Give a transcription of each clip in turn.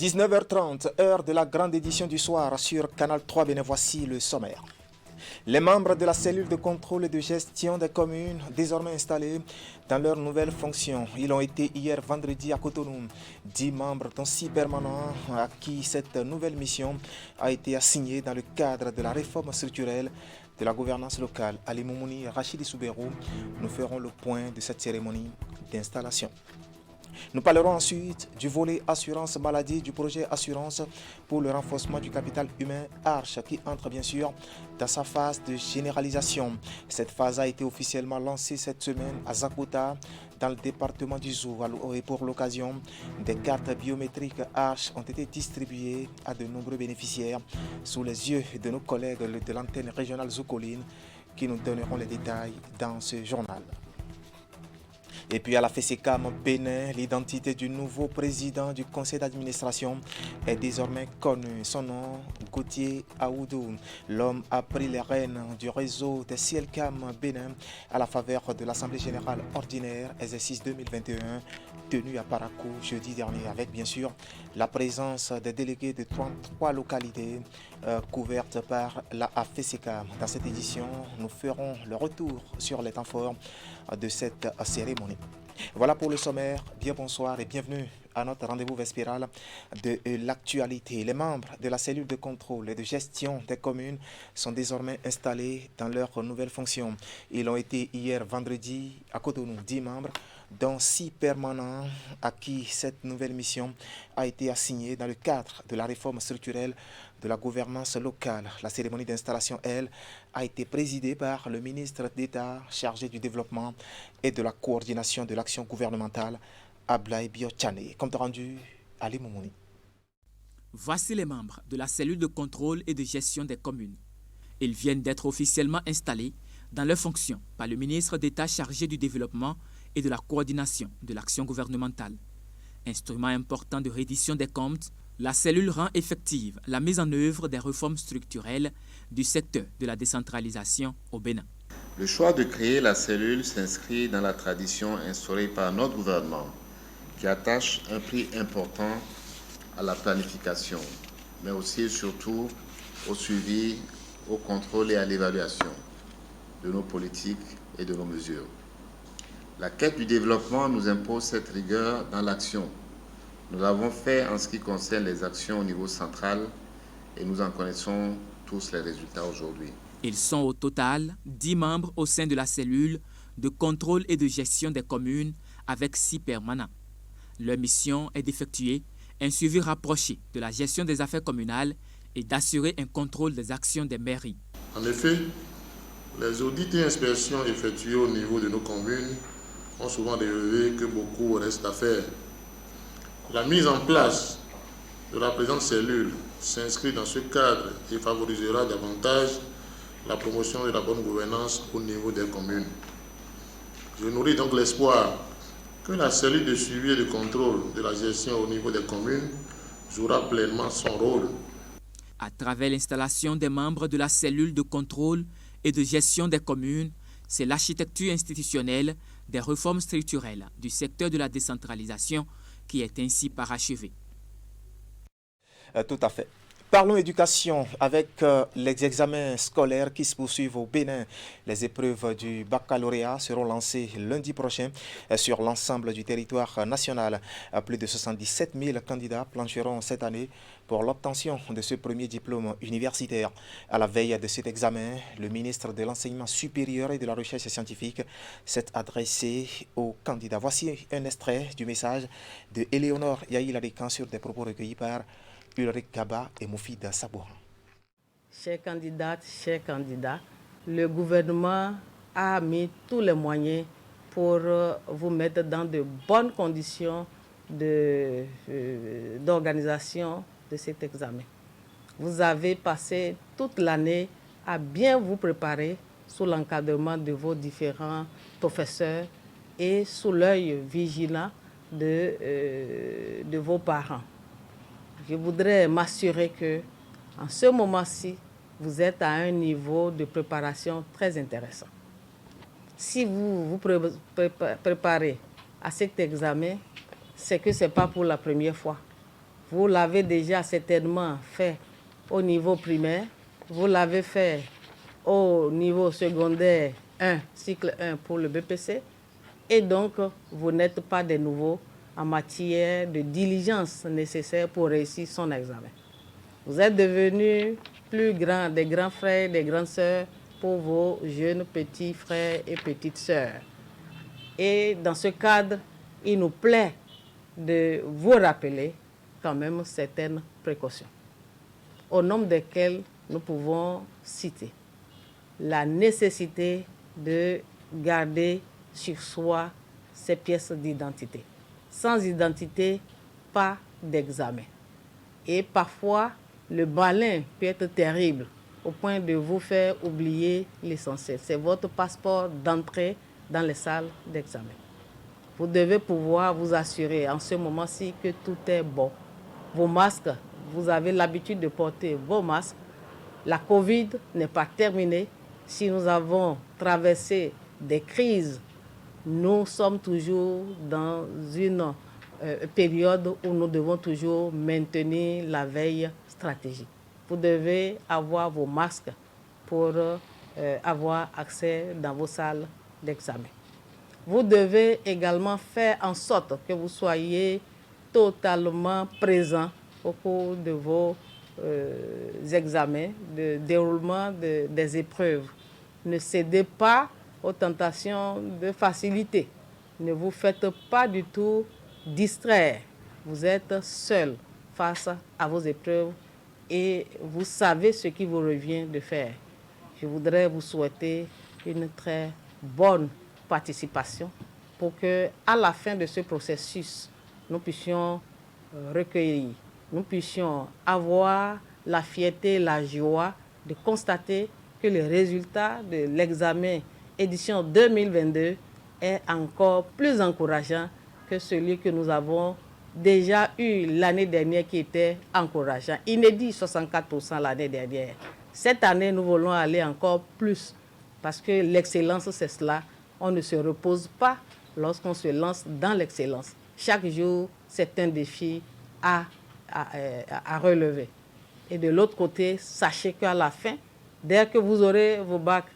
19h30, heure de la grande édition du soir sur Canal 3 Bénin. Voici le sommaire. Les membres de la cellule de contrôle et de gestion des communes, désormais installés dans leurs nouvelles fonctions, ils ont été hier vendredi à Cotonou. 10 membres, dont 6 permanents, à qui cette nouvelle mission a été assignée dans le cadre de la réforme structurelle de la gouvernance locale. Ali Moumouni et Rachidi Souberou nous ferons le point de cette cérémonie d'installation. Nous parlerons ensuite du volet assurance maladie du projet assurance pour le renforcement du capital humain Arche qui entre bien sûr dans sa phase de généralisation. Cette phase a été officiellement lancée cette semaine à Zakota dans le département du Zou et pour l'occasion, des cartes biométriques Arche ont été distribuées à de nombreux bénéficiaires sous les yeux de nos collègues de l'antenne régionale Zoukoline qui nous donneront les détails dans ce journal. Et puis à la FESECAM Bénin, l'identité du nouveau président du conseil d'administration est désormais connue. Son nom, Gauthier Aoudou. L'homme a pris les rênes du réseau des CIELCAM Bénin à la faveur de l'Assemblée générale ordinaire exercice 2021 tenue à Parakou jeudi dernier avec bien sûr la présence des délégués de 33 localités couvertes par la FESECAM. Dans cette édition, nous ferons le retour sur les temps forts de cette cérémonie. Voilà pour le sommaire. Bien bonsoir et bienvenue à notre rendez-vous vespéral de l'actualité. Les membres de la cellule de contrôle et de gestion des communes sont désormais installés dans leurs nouvelles fonctions. Ils ont été hier vendredi à Cotonou, 10 membres, dont 6 permanents à qui cette nouvelle mission a été assignée dans le cadre de la réforme structurelle de la gouvernance locale. La cérémonie d'installation, elle, a été présidée par le ministre d'État chargé du développement et de la coordination de l'action gouvernementale, Ablaye Biochane. Compte rendu, Ali Moumouni. Voici les membres de la cellule de contrôle et de gestion des communes. Ils viennent d'être officiellement installés dans leurs fonctions par le ministre d'État chargé du développement et de la coordination de l'action gouvernementale. Instrument important de reddition des comptes, la cellule rend effective la mise en œuvre des réformes structurelles du secteur de la décentralisation au Bénin. Le choix de créer la cellule s'inscrit dans la tradition instaurée par notre gouvernement, qui attache un prix important à la planification, mais aussi et surtout au suivi, au contrôle et à l'évaluation de nos politiques et de nos mesures. La quête du développement nous impose cette rigueur dans l'action. Nous l'avons fait en ce qui concerne les actions au niveau central et nous en connaissons tous les résultats aujourd'hui. Ils sont au total 10 membres au sein de la cellule de contrôle et de gestion des communes avec 6 permanents. Leur mission est d'effectuer un suivi rapproché de la gestion des affaires communales et d'assurer un contrôle des actions des mairies. En effet, les audits et inspections effectués au niveau de nos communes ont souvent révélé que beaucoup reste à faire. La mise en place de la présente cellule s'inscrit dans ce cadre et favorisera davantage la promotion de la bonne gouvernance au niveau des communes. Je nourris donc l'espoir que la cellule de suivi et de contrôle de la gestion au niveau des communes jouera pleinement son rôle. À travers l'installation des membres de la cellule de contrôle et de gestion des communes, c'est l'architecture institutionnelle des réformes structurelles du secteur de la décentralisation qui est ainsi parachevée. Tout à fait. Parlons éducation avec les examens scolaires qui se poursuivent au Bénin. Les épreuves du baccalauréat seront lancées lundi prochain sur l'ensemble du territoire national. Plus de 77 000 candidats plancheront cette année pour l'obtention de ce premier diplôme universitaire. À la veille de cet examen, le ministre de l'Enseignement supérieur et de la Recherche scientifique s'est adressé aux candidats. Voici un extrait du message de Éléonore Yaïla-Dekan sur des propos recueillis par Ulrich Gaba et Moufida Sabouhan. Chers candidates, chers candidats, le gouvernement a mis tous les moyens pour vous mettre dans de bonnes conditions d'organisation de cet examen. Vous avez passé toute l'année à bien vous préparer sous l'encadrement de vos différents professeurs et sous l'œil vigilant de vos parents. Je voudrais m'assurer que, en ce moment-ci, vous êtes à un niveau de préparation très intéressant. Si vous vous préparez à cet examen, c'est que ce n'est pas pour la première fois. Vous l'avez déjà certainement fait au niveau primaire, vous l'avez fait au niveau secondaire 1, cycle 1 pour le BPC, et donc vous n'êtes pas des nouveaux en matière de diligence nécessaire pour réussir son examen. Vous êtes devenus plus grands, des grands frères, des grandes sœurs pour vos jeunes petits frères et petites sœurs. Et dans ce cadre, il nous plaît de vous rappeler quand même certaines précautions, au nombre desquelles nous pouvons citer la nécessité de garder sur soi ses pièces d'identité. Sans identité, pas d'examen. Et parfois, le malin peut être terrible au point de vous faire oublier l'essentiel. C'est votre passeport d'entrée dans les salles d'examen. Vous devez pouvoir vous assurer en ce moment-ci que tout est bon. Vos masques, vous avez l'habitude de porter vos masques. La Covid n'est pas terminée. Si nous avons traversé des crises, nous sommes toujours dans une période où nous devons toujours maintenir la veille stratégique. Vous devez avoir vos masques pour avoir accès dans vos salles d'examen. Vous devez également faire en sorte que vous soyez totalement présent au cours de vos examens, de déroulement des épreuves. Ne cédez pas aux tentations de facilité. Ne vous faites pas du tout distraire. Vous êtes seul face à vos épreuves et vous savez ce qui vous revient de faire. Je voudrais vous souhaiter une très bonne participation pour que, à la fin de ce processus, nous puissions recueillir, nous puissions avoir la fierté, la joie de constater que le résultat de l'examen édition 2022 est encore plus encourageant que celui que nous avons déjà eu l'année dernière qui était encourageant. Inédit 64% l'année dernière. Cette année, nous voulons aller encore plus parce que l'excellence, c'est cela. On ne se repose pas lorsqu'on se lance dans l'excellence. Chaque jour, c'est un défi à relever. Et de l'autre côté, sachez qu'à la fin, dès que vous aurez vos bacs,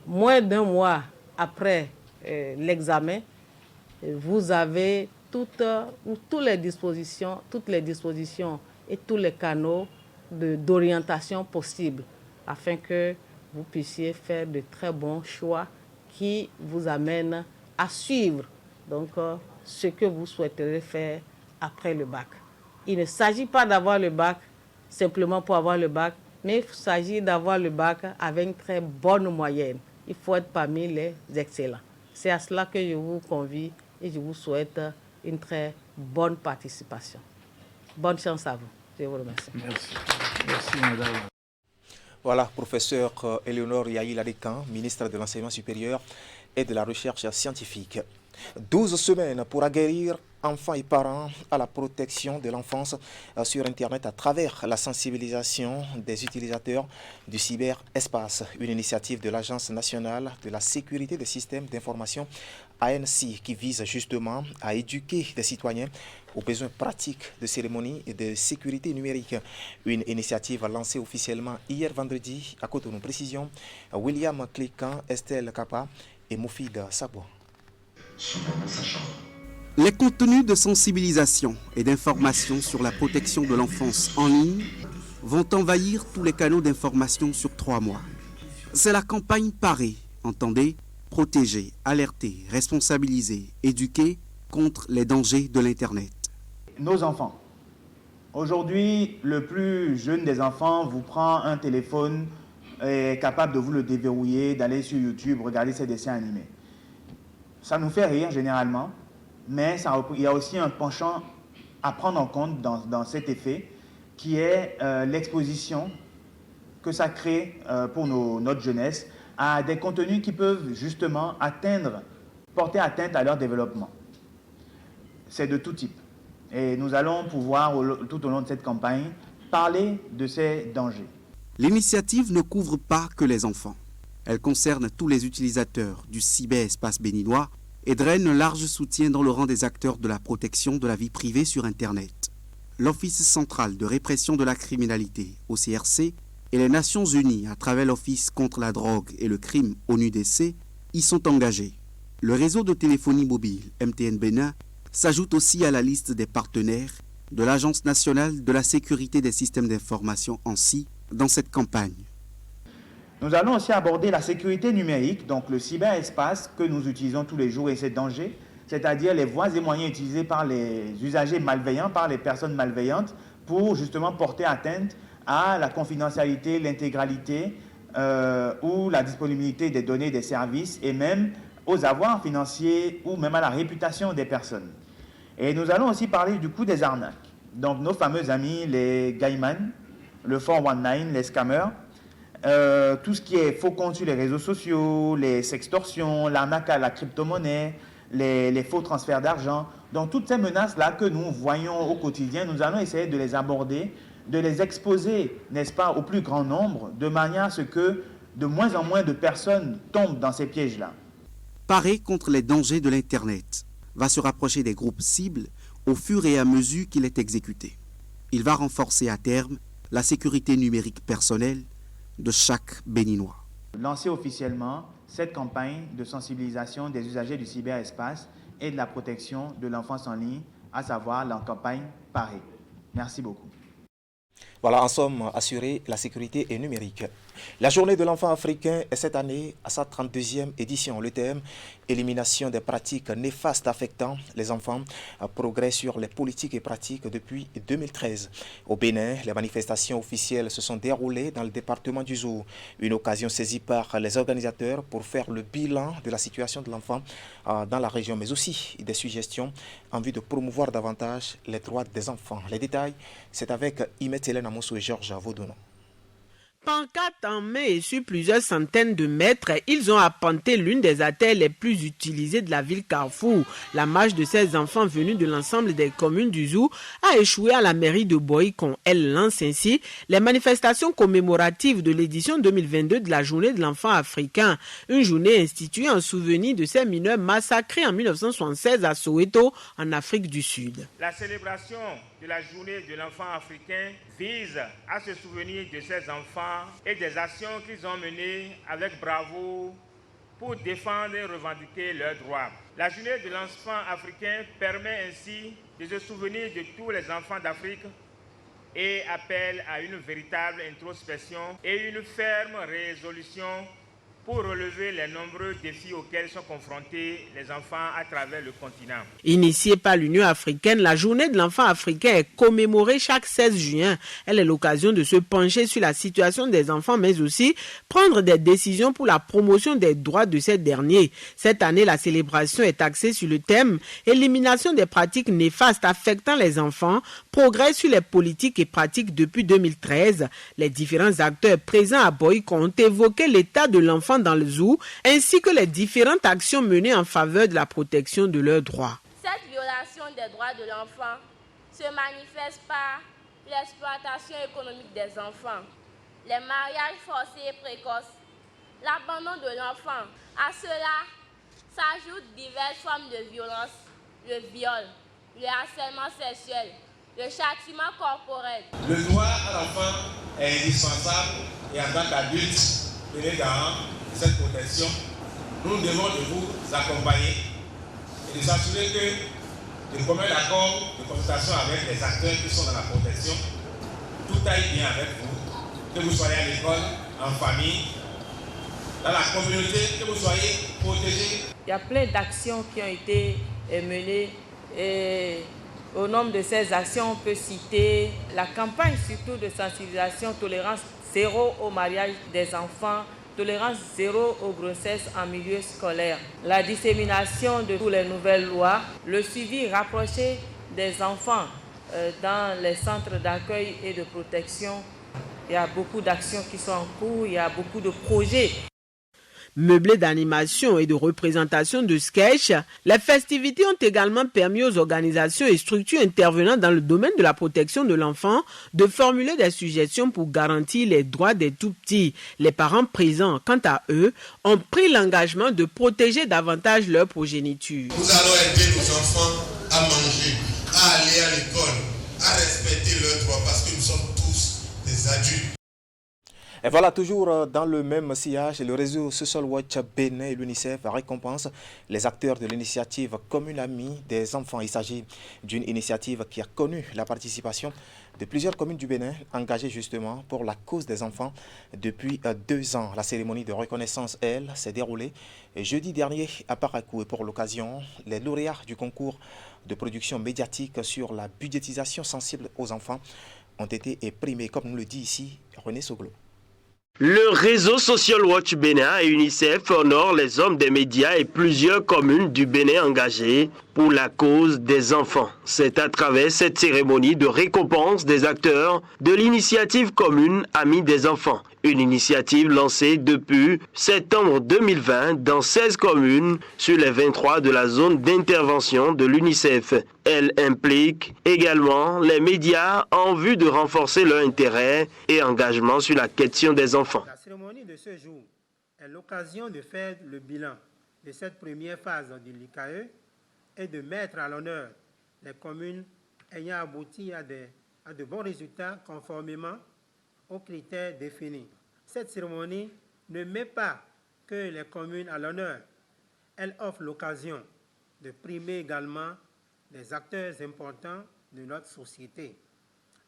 moins d'un mois après l'examen, vous avez toutes les dispositions et tous les canaux d'orientation possibles afin que vous puissiez faire de très bons choix qui vous amènent à suivre donc, ce que vous souhaiterez faire après le bac. Il ne s'agit pas d'avoir le bac simplement pour avoir le bac, mais il s'agit d'avoir le bac avec une très bonne moyenne. Il faut être parmi les excellents. C'est à cela que je vous convie et je vous souhaite une très bonne participation. Bonne chance à vous. Je vous remercie. Merci. Merci, madame. Voilà, professeur Éléonore Yahi-Ladekan, ministre de l'Enseignement supérieur et de la Recherche scientifique. 12 semaines pour aguerrir enfants et parents à la protection de l'enfance sur Internet à travers la sensibilisation des utilisateurs du cyberespace, une initiative de l'Agence nationale de la sécurité des systèmes d'information ANC qui vise justement à éduquer les citoyens aux besoins pratiques de cérémonie et de sécurité numérique. Une initiative lancée officiellement hier vendredi à Cotonou. Précision, William Clécan, Estelle Kappa et Moufid Sabo. Les contenus de sensibilisation et d'information sur la protection de l'enfance en ligne vont envahir tous les canaux d'information sur 3 mois. C'est la campagne Paré, entendez, protéger, alerter, responsabiliser, éduquer contre les dangers de l'Internet. Nos enfants. Aujourd'hui, le plus jeune des enfants vous prend un téléphone, est capable de vous le déverrouiller, d'aller sur YouTube, regarder ses dessins animés. Ça nous fait rire généralement, mais il y a aussi un penchant à prendre en compte dans cet effet, qui est l'exposition que ça crée pour notre jeunesse à des contenus qui peuvent justement porter atteinte à leur développement. C'est de tout type. Et nous allons pouvoir, tout au long de cette campagne, parler de ces dangers. L'initiative ne couvre pas que les enfants. Elle concerne tous les utilisateurs du cyberespace béninois et draine un large soutien dans le rang des acteurs de la protection de la vie privée sur Internet. l'Office central de répression de la criminalité, OCRC, et les Nations Unies, à travers l'Office contre la drogue et le crime ONUDC, y sont engagés. Le réseau de téléphonie mobile MTN Bénin s'ajoute aussi à la liste des partenaires de l'Agence nationale de la sécurité des systèmes d'information ANSSI dans cette campagne. Nous allons aussi aborder la sécurité numérique, donc le cyberespace que nous utilisons tous les jours et ses dangers, c'est-à-dire les voies et moyens utilisés par les usagers malveillants, par les personnes malveillantes, pour justement porter atteinte à la confidentialité, l'intégralité ou la disponibilité des données des services et même aux avoirs financiers ou même à la réputation des personnes. Et nous allons aussi parler du coup des arnaques. Donc nos fameux amis, les Gaiman, le 419, les scammers, tout ce qui est faux comptes sur les réseaux sociaux, les sextorsions, l'arnaque à la crypto-monnaie, les faux transferts d'argent. Donc toutes ces menaces-là que nous voyons au quotidien, nous allons essayer de les aborder, de les exposer, n'est-ce pas, au plus grand nombre, de manière à ce que de moins en moins de personnes tombent dans ces pièges-là. Parer contre les dangers de l'Internet va se rapprocher des groupes cibles au fur et à mesure qu'il est exécuté. Il va renforcer à terme la sécurité numérique personnelle de chaque Béninois. Lancer officiellement cette campagne de sensibilisation des usagers du cyberespace et de la protection de l'enfance en ligne, à savoir la campagne Parer. Merci beaucoup. Voilà, en somme, assurer la sécurité numérique. La journée de l'enfant africain est cette année à sa 32e édition. Le thème, élimination des pratiques néfastes affectant les enfants, progrès sur les politiques et pratiques depuis 2013. Au Bénin, les manifestations officielles se sont déroulées dans le département du Zou. Une occasion saisie par les organisateurs pour faire le bilan de la situation de l'enfant dans la région, mais aussi des suggestions en vue de promouvoir davantage les droits des enfants. Les détails, c'est avec Imet Hélène Amoussou et Georges Vaudounon. Pancarte en main et sur plusieurs centaines de mètres, ils ont appanté l'une des artères les plus utilisées de la ville Carrefour. La marche de ces enfants venus de l'ensemble des communes du Zou a échoué à la mairie de Boïcon. Elle lance ainsi les manifestations commémoratives de l'édition 2022 de la journée de l'enfant africain. Une journée instituée en souvenir de ces mineurs massacrés en 1976 à Soweto, en Afrique du Sud. La célébration de la journée de l'enfant africain vise à se souvenir de ces enfants et des actions qu'ils ont menées avec bravoure pour défendre et revendiquer leurs droits. La journée de l'enfant africain permet ainsi de se souvenir de tous les enfants d'Afrique et appelle à une véritable introspection et une ferme résolution pour relever les nombreux défis auxquels sont confrontés les enfants à travers le continent. Initiée par l'Union africaine, la journée de l'enfant africain est commémorée chaque 16 juin. Elle est l'occasion de se pencher sur la situation des enfants, mais aussi prendre des décisions pour la promotion des droits de ces derniers. Cette année, la célébration est axée sur le thème « Élimination des pratiques néfastes affectant les enfants, progrès sur les politiques et pratiques depuis 2013 ». Les différents acteurs présents à Boïcon ont évoqué l'état de l'enfant dans le Zou, ainsi que les différentes actions menées en faveur de la protection de leurs droits. Cette violation des droits de l'enfant se manifeste par l'exploitation économique des enfants, les mariages forcés et précoces, l'abandon de l'enfant. À cela s'ajoutent diverses formes de violence, le viol, le harcèlement sexuel, le châtiment corporel. Le droit à l'enfant est indispensable et en tant qu'adulte, il est garant de cette protection. Nous devons de vous accompagner et de s'assurer que de commun accord, de consultation avec les acteurs qui sont dans la protection, tout aille bien avec vous, que vous soyez à l'école, en famille, dans la communauté, que vous soyez protégés. Il y a plein d'actions qui ont été menées et au nombre de ces actions, on peut citer la campagne surtout de sensibilisation, tolérance zéro au mariage des enfants, tolérance zéro aux grossesses en milieu scolaire, la dissémination de toutes les nouvelles lois, le suivi rapproché des enfants dans les centres d'accueil et de protection. Il y a beaucoup d'actions qui sont en cours, il y a beaucoup de projets. Meublés d'animation et de représentation de sketch, les festivités ont également permis aux organisations et structures intervenant dans le domaine de la protection de l'enfant de formuler des suggestions pour garantir les droits des tout-petits. Les parents présents, quant à eux, ont pris l'engagement de protéger davantage leur progéniture. Nous allons aider nos enfants à manger, à aller à l'école, à respecter leurs droits parce que nous sommes tous des adultes. Et voilà, toujours dans le même sillage, le réseau Social Watch Bénin et l'UNICEF récompensent les acteurs de l'initiative Commune Amie des enfants. Il s'agit d'une initiative qui a connu la participation de plusieurs communes du Bénin engagées justement pour la cause des enfants depuis 2 ans. La cérémonie de reconnaissance, elle, s'est déroulée jeudi dernier à Parakou. Et pour l'occasion, les lauréats du concours de production médiatique sur la budgétisation sensible aux enfants ont été primés, comme nous le dit ici René Soglo. Le réseau Social Watch Bénin et UNICEF honorent les hommes des médias et plusieurs communes du Bénin engagées pour la cause des enfants. C'est à travers cette cérémonie de récompense des acteurs de l'initiative commune Amis des enfants. Une initiative lancée depuis septembre 2020 dans 16 communes sur les 23 de la zone d'intervention de l'UNICEF. Elle implique également les médias en vue de renforcer leur intérêt et engagement sur la question des enfants. La cérémonie de ce jour est l'occasion de faire le bilan de cette première phase de l'ICAE et de mettre à l'honneur les communes ayant abouti à de bons résultats conformément aux critères définis. Cette cérémonie ne met pas que les communes à l'honneur, elle offre l'occasion de primer également les acteurs importants de notre société,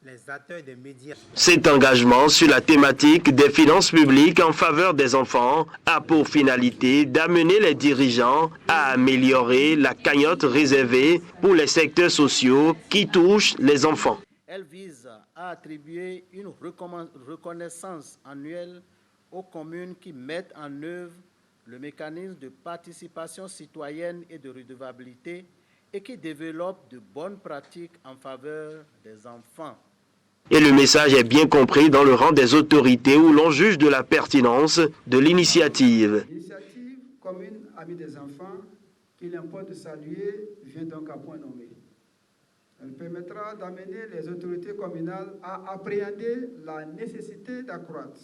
les acteurs des médias. Cet engagement sur la thématique des finances publiques en faveur des enfants a pour finalité d'amener les dirigeants à améliorer la cagnotte réservée pour les secteurs sociaux qui touchent les enfants. Elle vise à attribuer une reconnaissance annuelle aux communes qui mettent en œuvre le mécanisme de participation citoyenne et de redevabilité et qui développent de bonnes pratiques en faveur des enfants. Et le message est bien compris dans le rang des autorités où l'on juge de la pertinence de l'initiative. L'initiative commune Amis des enfants, qu'il importe de saluer, vient donc à point nommé. Elle permettra d'amener les autorités communales à appréhender la nécessité d'accroître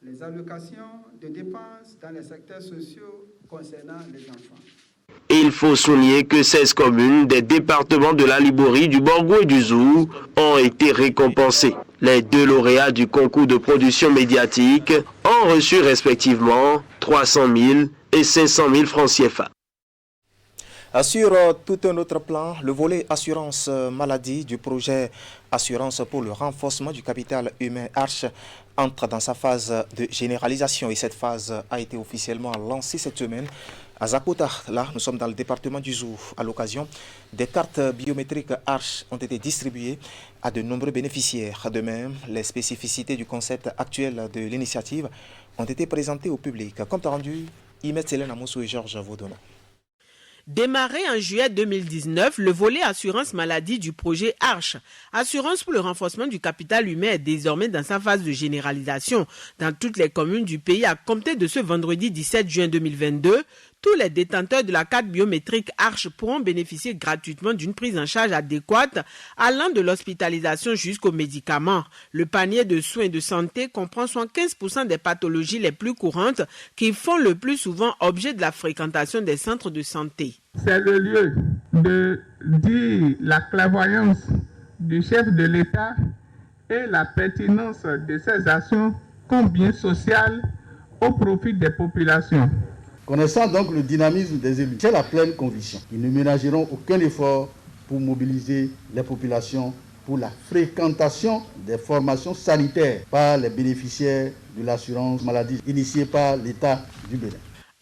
les allocations de dépenses dans les secteurs sociaux concernant les enfants. Et il faut souligner que 16 communes des départements de la Liborie, du Borgou et du Zou ont été récompensées. Les 2 lauréats du concours de production médiatique ont reçu respectivement 300 000 et 500 000 francs CFA. Sur tout un autre plan, le volet assurance maladie du projet Assurance pour le renforcement du capital humain Arche entre dans sa phase de généralisation et cette phase a été officiellement lancée cette semaine à Zakota. Là, nous sommes dans le département du Zou. À l'occasion, des cartes biométriques Arche ont été distribuées à de nombreux bénéficiaires. De même, les spécificités du concept actuel de l'initiative ont été présentées au public. Compte rendu, Imet Célène Amoussou et Georges Vaudonneau. Démarré en juillet 2019, le volet assurance maladie du projet Arche, assurance pour le renforcement du capital humain, est désormais dans sa phase de généralisation dans toutes les communes du pays à compter de ce vendredi 17 juin 2022. Tous les détenteurs de la carte biométrique Arche pourront bénéficier gratuitement d'une prise en charge adéquate allant de l'hospitalisation jusqu'aux médicaments. Le panier de soins de santé comprend 75% des pathologies les plus courantes qui font le plus souvent objet de la fréquentation des centres de santé. C'est le lieu de dire la clairvoyance du chef de l'État et la pertinence de ces actions comme bien social au profit des populations. Connaissant donc le dynamisme des élus, j'ai la pleine conviction qu'ils ne ménageront aucun effort pour mobiliser les populations pour la fréquentation des formations sanitaires par les bénéficiaires de l'assurance maladie initiée par l'État du Bénin.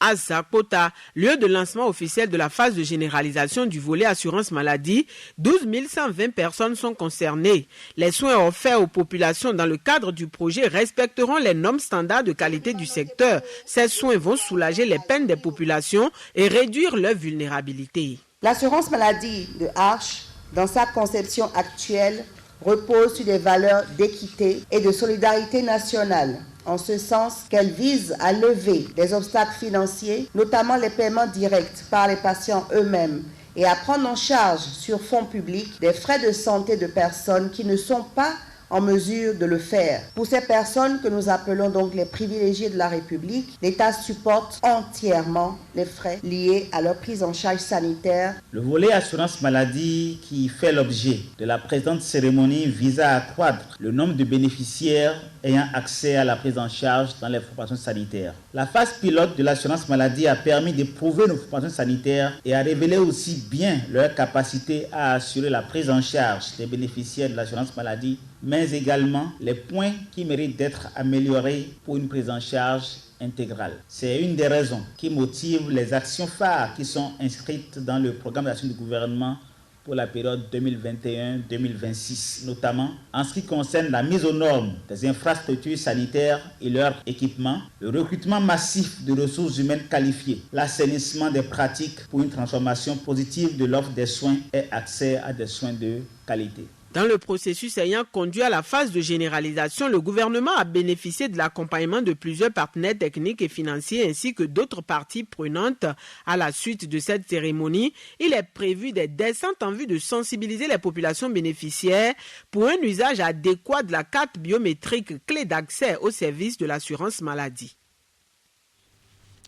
À Zakota, lieu de lancement officiel de la phase de généralisation du volet assurance maladie, 12 120 personnes sont concernées. Les soins offerts aux populations dans le cadre du projet respecteront les normes standards de qualité du secteur. Ces soins vont soulager les peines des populations et réduire leur vulnérabilité. L'assurance maladie de Arche, dans sa conception actuelle, repose sur des valeurs d'équité et de solidarité nationale, en ce sens qu'elle vise à lever des obstacles financiers, notamment les paiements directs par les patients eux-mêmes, et à prendre en charge sur fonds publics des frais de santé de personnes qui ne sont pas en mesure de le faire. Pour ces personnes que nous appelons donc les privilégiés de la République, l'État supporte entièrement les frais liés à leur prise en charge sanitaire. Le volet assurance maladie qui fait l'objet de la présente cérémonie vise à accroître le nombre de bénéficiaires ayant accès à la prise en charge dans les formations sanitaires. La phase pilote de l'assurance maladie a permis d'éprouver nos formations sanitaires et a révélé aussi bien leur capacité à assurer la prise en charge des bénéficiaires de l'assurance maladie, mais également les points qui méritent d'être améliorés pour une prise en charge intégrale. C'est une des raisons qui motive les actions phares qui sont inscrites dans le programme d'action du gouvernement pour la période 2021-2026, notamment en ce qui concerne la mise aux normes des infrastructures sanitaires et leur équipement, le recrutement massif de ressources humaines qualifiées, l'assainissement des pratiques pour une transformation positive de l'offre des soins et accès à des soins de qualité. Dans le processus ayant conduit à la phase de généralisation, le gouvernement a bénéficié de l'accompagnement de plusieurs partenaires techniques et financiers ainsi que d'autres parties prenantes. À la suite de cette cérémonie, il est prévu des descentes en vue de sensibiliser les populations bénéficiaires pour un usage adéquat de la carte biométrique, clé d'accès aux services de l'assurance maladie.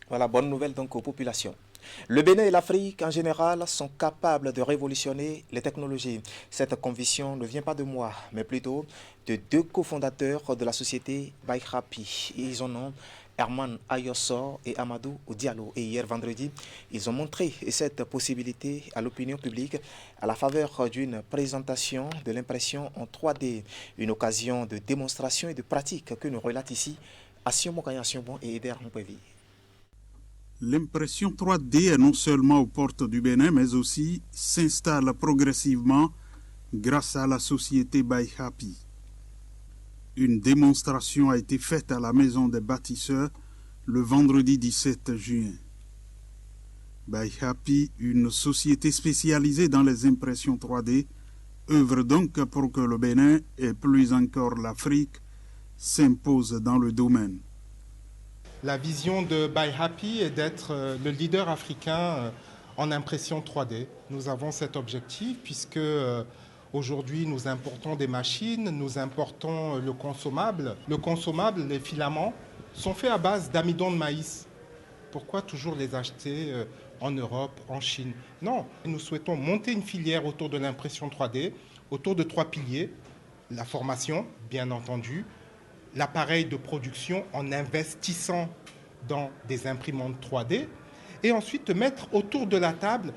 Voilà, bonne nouvelle donc aux populations. Le Bénin et l'Afrique en général sont capables de révolutionner les technologies. Cette conviction ne vient pas de moi, mais plutôt de deux cofondateurs de la société Bayrapi. Ils en ont Herman Ayossor et Amadou Diallo. Et hier vendredi, ils ont montré cette possibilité à l'opinion publique à la faveur d'une présentation de l'impression en 3D. Une occasion de démonstration et de pratique que nous relatent ici Assion Mokaya Sionbon et Eder Mpevi. L'impression 3D est non seulement aux portes du Bénin, mais aussi s'installe progressivement grâce à la société Bayhapi. Une démonstration a été faite à la Maison des bâtisseurs le vendredi 17 juin. Bayhapi, une société spécialisée dans les impressions 3D, œuvre donc pour que le Bénin, et plus encore l'Afrique, s'impose dans le domaine. La vision de Bayhapi est d'être le leader africain en impression 3D. Nous avons cet objectif puisque aujourd'hui nous importons des machines, nous importons le consommable. Le consommable, les filaments, sont faits à base d'amidon de maïs. Pourquoi toujours les acheter en Europe, en Chine? Non, nous souhaitons monter une filière autour de l'impression 3D, autour de 3 piliers. La formation, bien entendu, l'appareil de production en investissant dans des imprimantes 3D et ensuite mettre autour de la table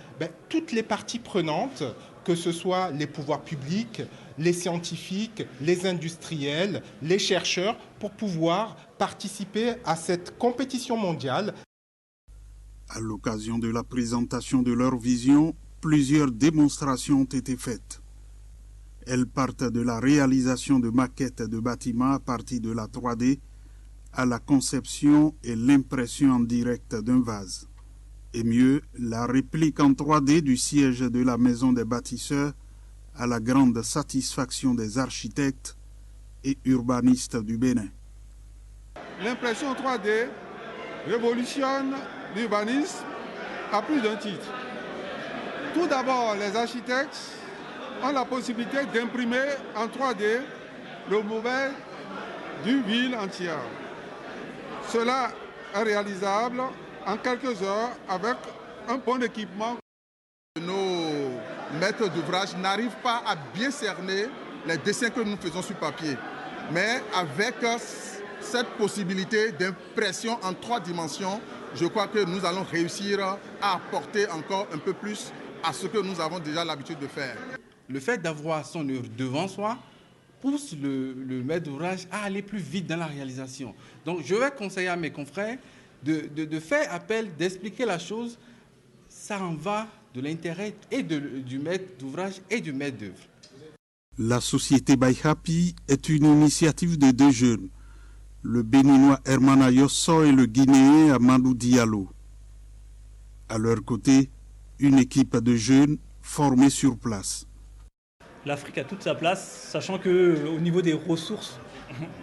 toutes les parties prenantes, que ce soit les pouvoirs publics, les scientifiques, les industriels, les chercheurs, pour pouvoir participer à cette compétition mondiale. À l'occasion de la présentation de leur vision, plusieurs démonstrations ont été faites. Elles partent de la réalisation de maquettes de bâtiments à partir de la 3D à la conception et l'impression en direct d'un vase. Et mieux, la réplique en 3D du siège de la Maison des bâtisseurs à la grande satisfaction des architectes et urbanistes du Bénin. L'impression 3D révolutionne l'urbanisme à plus d'un titre. Tout d'abord, les architectes ont la possibilité d'imprimer en 3D le modèle d'une ville entière. Cela est réalisable en quelques heures avec un bon équipement. Nos maîtres d'ouvrage n'arrivent pas à bien cerner les dessins que nous faisons sur papier. Mais avec cette possibilité d'impression en 3 dimensions, je crois que nous allons réussir à apporter encore un peu plus à ce que nous avons déjà l'habitude de faire. Le fait d'avoir son œuvre devant soi pousse le maître d'ouvrage à aller plus vite dans la réalisation. Donc je vais conseiller à mes confrères de faire appel, d'expliquer la chose. Ça en va de l'intérêt et du maître d'ouvrage et du maître d'œuvre. La société Bayhapi est une initiative de 2 jeunes, le Béninois Herman Ayossor et le Guinéen Amadou Diallo. À leur côté, une équipe de jeunes formés sur place. L'Afrique a toute sa place, sachant qu'au niveau des ressources,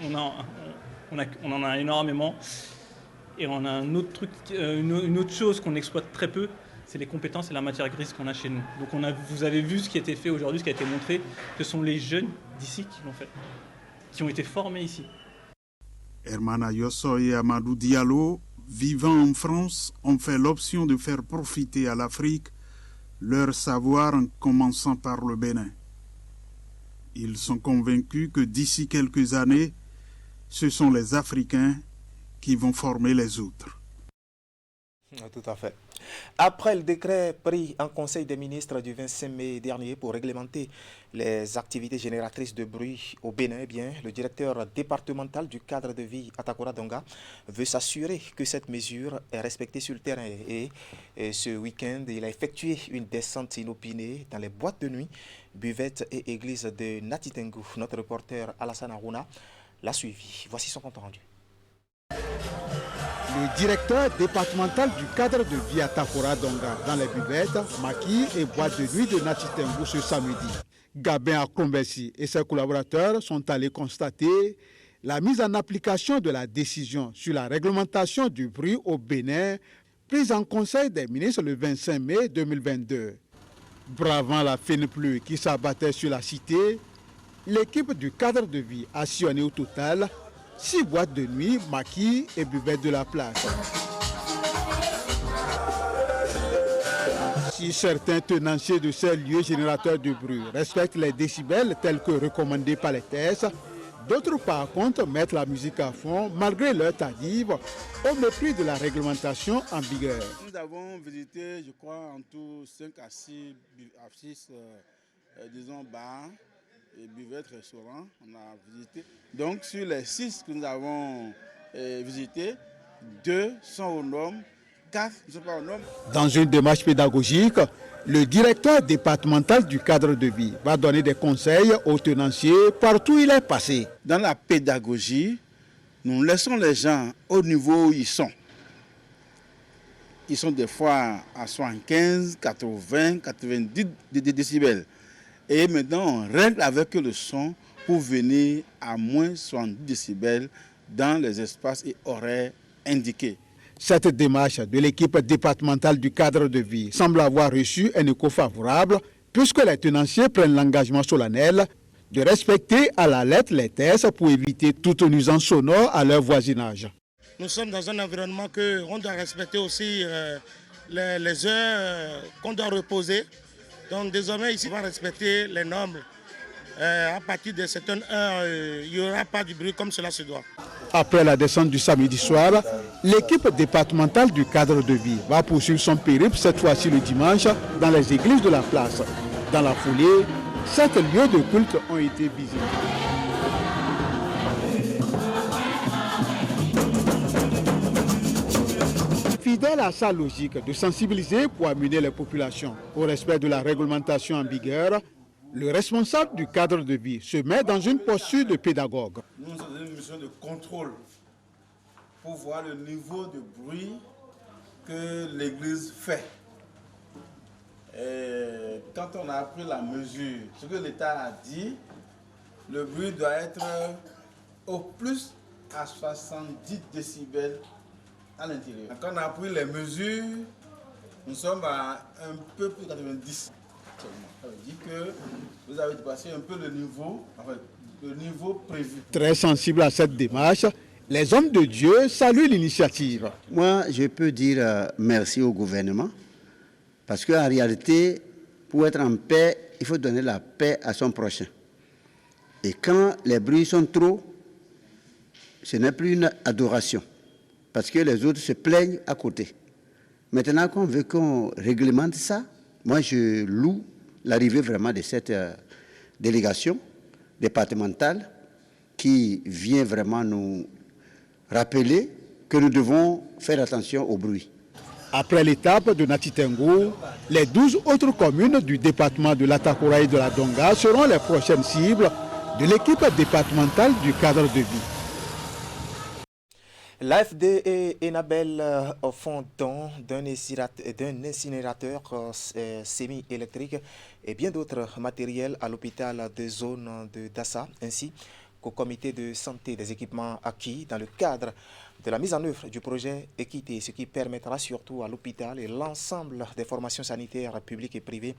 on en a énormément. Et on a un autre truc, une autre chose qu'on exploite très peu, c'est les compétences et la matière grise qu'on a chez nous. Donc vous avez vu ce qui a été fait aujourd'hui, ce qui a été montré, ce sont les jeunes d'ici qui l'ont fait. qui ont été formés ici. Hermana Yosso et Amadou Diallo, vivant en France, ont fait l'option de faire profiter à l'Afrique leur savoir en commençant par le Bénin. Ils sont convaincus que d'ici quelques années, ce sont les Africains qui vont former les autres. Tout à fait. Après le décret pris en Conseil des ministres du 25 mai dernier pour réglementer les activités génératrices de bruit au Bénin, le directeur départemental du cadre de vie Atakora Donga veut s'assurer que cette mesure est respectée sur le terrain. Et ce week-end, il a effectué une descente inopinée dans les boîtes de nuit, buvettes et églises de Natitengu. Notre reporter Alassane Arouna l'a suivi. Voici son compte rendu. Le directeur départemental du cadre de vie Atakora Donga dans les buvettes, maquis et boîtes de nuit de Natitengu ce samedi. Gabin Akombesi et ses collaborateurs sont allés constater la mise en application de la décision sur la réglementation du bruit au Bénin, prise en Conseil des ministres le 25 mai 2022. Bravant la fine pluie qui s'abattait sur la cité, l'équipe du cadre de vie a sillonné au total 6 boîtes de nuit, maquis et buvettes de la place. Si certains tenanciers de ces lieux générateurs de bruit respectent les décibels tels que recommandés par les tests, d'autres par contre mettent la musique à fond malgré leur tardive au mépris de la réglementation en vigueur. Nous avons visité, je crois, en tout 5 à 6 disons, bars et buvettes, restaurants. On a visité. Donc sur les 6 que nous avons visités, 2 sont aux normes, 4 ne sont pas aux normes. Dans une démarche pédagogique, le directeur départemental du cadre de vie va donner des conseils aux tenanciers partout où il est passé. Dans la pédagogie, nous laissons les gens au niveau où ils sont. Ils sont des fois à 75, 80, 90 décibels. Et maintenant, on règle avec le son pour venir à moins 70 décibels dans les espaces et horaires indiqués. Cette démarche de l'équipe départementale du cadre de vie semble avoir reçu un écho favorable puisque les tenanciers prennent l'engagement solennel de respecter à la lettre les tests pour éviter toute nuisance sonore à leur voisinage. Nous sommes dans un environnement qu'on doit respecter aussi les heures qu'on doit reposer. Donc désormais, ici, on va respecter les normes. À partir de certaines heures, il n'y aura pas du bruit comme cela se doit. Après la descente du samedi soir, l'équipe départementale du cadre de vie va poursuivre son périple, cette fois-ci le dimanche, dans les églises de la place. Dans la foulée, 7 lieux de culte ont été visités. Fidèle à sa logique de sensibiliser pour amener les populations au respect de la réglementation en vigueur, le responsable du cadre de vie se met dans une posture de pédagogue. Nous sommes dans une mission de contrôle pour voir le niveau de bruit que l'Église fait. Et quand on a pris la mesure, ce que l'État a dit, le bruit doit être au plus à 70 décibels à l'intérieur. Quand on a pris les mesures, nous sommes à un peu plus de 90. Ça veut dire que vous avez dépassé un peu le niveau prévu. Très sensible à cette démarche, les hommes de Dieu saluent l'initiative. Moi, je peux dire merci au gouvernement, parce qu'en réalité, pour être en paix, il faut donner la paix à son prochain. Et quand les bruits sont trop, ce n'est plus une adoration, parce que les autres se plaignent à côté. Maintenant qu'on veut qu'on réglemente ça, moi je loue l'arrivée vraiment de cette délégation départementale qui vient vraiment nous rappeler que nous devons faire attention au bruit. Après l'étape de Natitengu, les 12 autres communes du département de l'Atakora et de la Donga seront les prochaines cibles de l'équipe départementale du cadre de vie. L'AFD et Enabel font don d'un incinérateur semi-électrique et bien d'autres matériels à l'hôpital de zone de Dassa, ainsi qu'au comité de santé des équipements acquis dans le cadre de la mise en œuvre du projet Équité, ce qui permettra surtout à l'hôpital et l'ensemble des formations sanitaires publiques et privées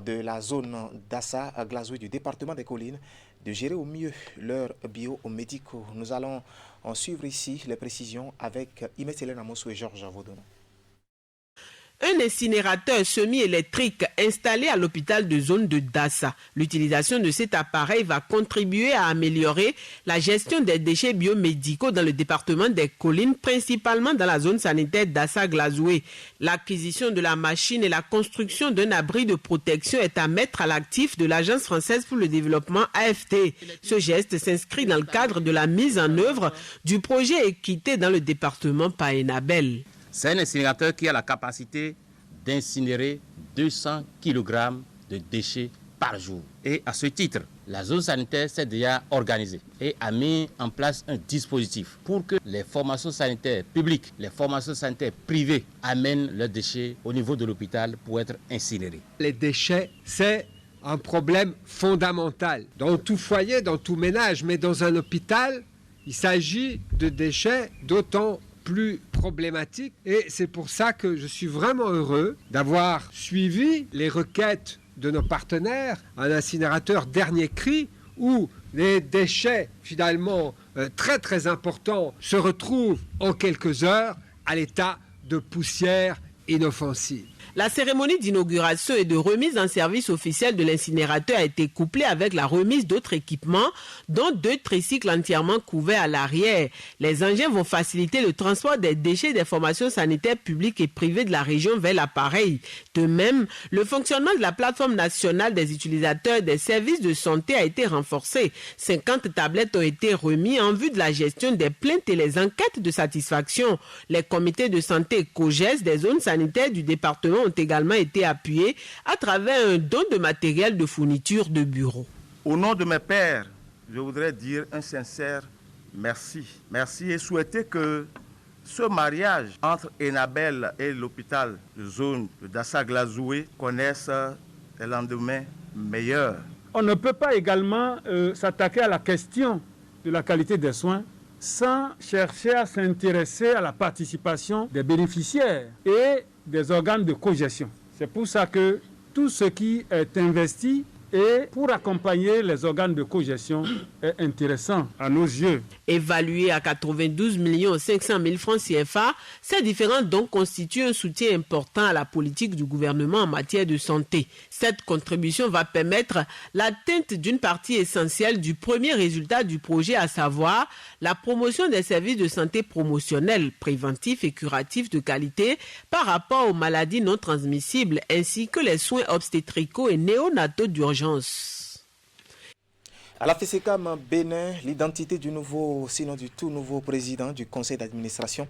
de la zone d'Assa à Glazoué du département des Collines de gérer au mieux leurs biomédicaux. Nous allons en suivre ici les précisions avec Imet Hélène Amosou et Georges Avodono. Un incinérateur semi-électrique installé à l'hôpital de zone de Dassa. L'utilisation de cet appareil va contribuer à améliorer la gestion des déchets biomédicaux dans le département des Collines, principalement dans la zone sanitaire Dassa-Glazoué. L'acquisition de la machine et la construction d'un abri de protection est à mettre à l'actif de l'Agence française pour le développement AFD. Ce geste s'inscrit dans le cadre de la mise en œuvre du projet Équité dans le département Paenabel. C'est un incinérateur qui a la capacité d'incinérer 200 kg de déchets par jour. Et à ce titre, la zone sanitaire s'est déjà organisée et a mis en place un dispositif pour que les formations sanitaires publiques, les formations sanitaires privées amènent leurs déchets au niveau de l'hôpital pour être incinérés. Les déchets, c'est un problème fondamental dans tout foyer, dans tout ménage, mais dans un hôpital, il s'agit de déchets d'autant plus problématique et c'est pour ça que je suis vraiment heureux d'avoir suivi les requêtes de nos partenaires, un incinérateur dernier cri où les déchets finalement très importants se retrouvent en quelques heures à l'état de poussière inoffensive. La cérémonie d'inauguration et de remise en service officielle de l'incinérateur a été couplée avec la remise d'autres équipements, dont 2 tricycles entièrement couverts à l'arrière. Les engins vont faciliter le transport des déchets des formations sanitaires publiques et privées de la région vers l'appareil. De même, le fonctionnement de la plateforme nationale des utilisateurs des services de santé a été renforcé. 50 tablettes ont été remises en vue de la gestion des plaintes et les enquêtes de satisfaction. Les comités de santé COGES des zones sanitaires du département ont également été appuyés à travers un don de matériel de fourniture de bureaux. Au nom de mes pairs, je voudrais dire un sincère merci. Merci et souhaiter que ce mariage entre Enabel et l'hôpital de zone de Dassa-Glazoué connaisse des lendemains meilleurs. On ne peut pas également s'attaquer à la question de la qualité des soins sans chercher à s'intéresser à la participation des bénéficiaires et des organes de cogestion. C'est pour ça que tout ce qui est investi et pour accompagner les organes de cogestion est intéressant à nos yeux. Évalué à 92 500 000 francs CFA, ces différents dons constituent un soutien important à la politique du gouvernement en matière de santé. Cette contribution va permettre l'atteinte d'une partie essentielle du premier résultat du projet, à savoir la promotion des services de santé promotionnels, préventifs et curatifs de qualité par rapport aux maladies non transmissibles, ainsi que les soins obstétricaux et néonataux d'urgence. À la FESECAM Bénin, l'identité du nouveau, sinon du tout nouveau président du conseil d'administration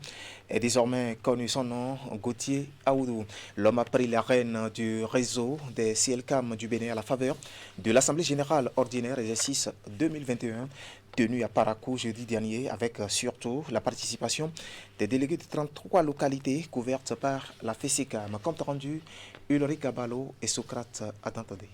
est désormais connue. Son nom, Gauthier Aoudou. L'homme a pris la rêne du réseau des CLCAM du Bénin à la faveur de l'Assemblée générale ordinaire exercice 2021 tenue à Parakou jeudi dernier, avec surtout la participation des délégués de 33 localités couvertes par la FESECAM. Compte rendu, Ulrich Abalo et Socrate Adantadé.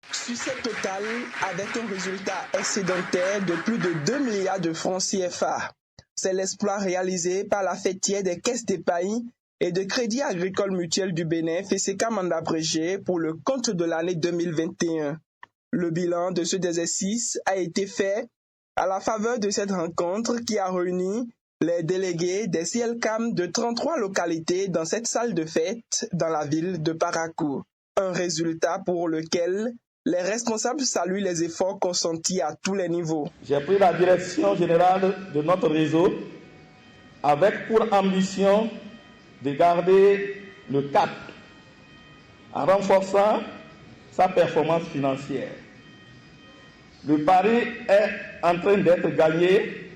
Succès total avec un résultat excédentaire de plus de 2 milliards de francs CFA. C'est l'exploit réalisé par la fêtière des caisses d'épargne et de crédit agricole mutuel du Bénin, FESECAM en abrégé, pour le compte de l'année 2021. Le bilan de ce exercice a été fait à la faveur de cette rencontre qui a réuni les délégués des CLCAM de 33 localités dans cette salle de fête dans la ville de Parakou. Un résultat pour lequel les responsables saluent les efforts consentis à tous les niveaux. J'ai pris la direction générale de notre réseau avec pour ambition de garder le cap en renforçant sa performance financière. Le pari est en train d'être gagné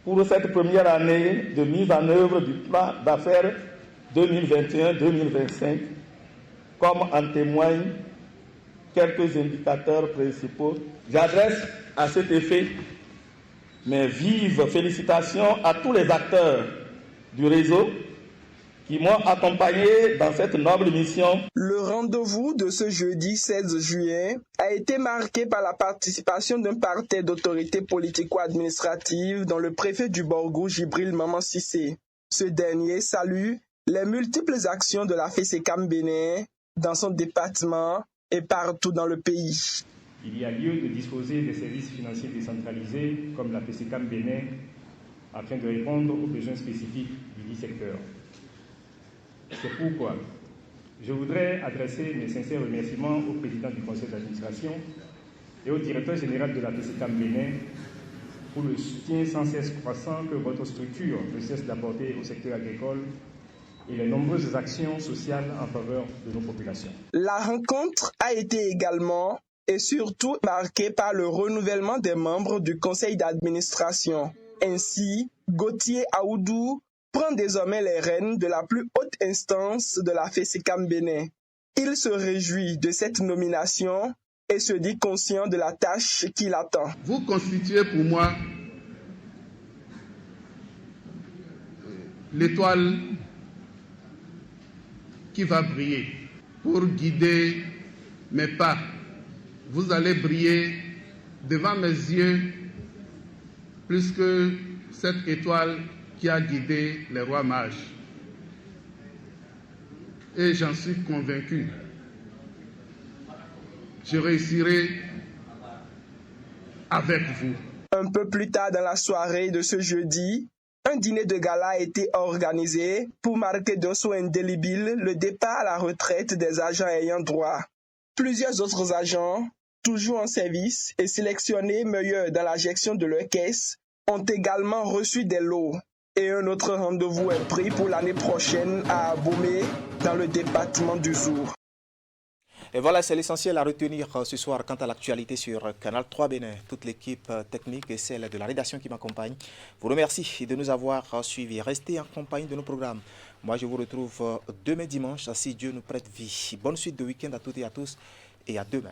pour cette première année de mise en œuvre du plan d'affaires 2021-2025, comme en témoignent quelques indicateurs principaux. J'adresse à cet effet mes vives félicitations à tous les acteurs du réseau qui m'ont accompagné dans cette noble mission. Le rendez-vous de ce jeudi 16 juillet a été marqué par la participation d'un parterre d'autorités politico-administratives dont le préfet du Borgou, Jibril Maman Sissé. Ce dernier salue les multiples actions de la FESECAM Bénin dans son département et partout dans le pays. il y a lieu de disposer des services financiers décentralisés comme la PCCAM Bénin afin de répondre aux besoins spécifiques du dit secteur. C'est pourquoi je voudrais adresser mes sincères remerciements au président du conseil d'administration et au directeur général de la PCCAM Bénin pour le soutien sans cesse croissant que votre structure ne cesse d'apporter au secteur agricole et les nombreuses actions sociales en faveur de nos populations. La rencontre a été également et surtout marquée par le renouvellement des membres du conseil d'administration. Ainsi, Gauthier Aoudou prend désormais les rênes de la plus haute instance de la FECICAM Bénin. Il se réjouit de cette nomination et se dit conscient de la tâche qui l'attend. Vous constituez pour moi l'étoile qui va briller pour guider mes pas. Vous allez briller devant mes yeux plus que cette étoile qui a guidé les rois mages. Et j'en suis convaincu. Je réussirai avec vous. Un peu plus tard dans la soirée de ce jeudi, un dîner de gala a été organisé pour marquer d'un sceau indélébile le départ à la retraite des agents ayant droit. Plusieurs autres agents, toujours en service et sélectionnés meilleurs dans la gestion de leur caisse, ont également reçu des lots. Et un autre rendez-vous est pris pour l'année prochaine à Abomey, dans le département du Zour. Et voilà, c'est l'essentiel à retenir ce soir quant à l'actualité sur Canal 3 Bénin. Toute l'équipe technique et celle de la rédaction qui m'accompagne vous remercie de nous avoir suivis. Restez en compagnie de nos programmes. Moi, je vous retrouve demain dimanche, si Dieu nous prête vie. Bonne suite de week-end à toutes et à tous et à demain.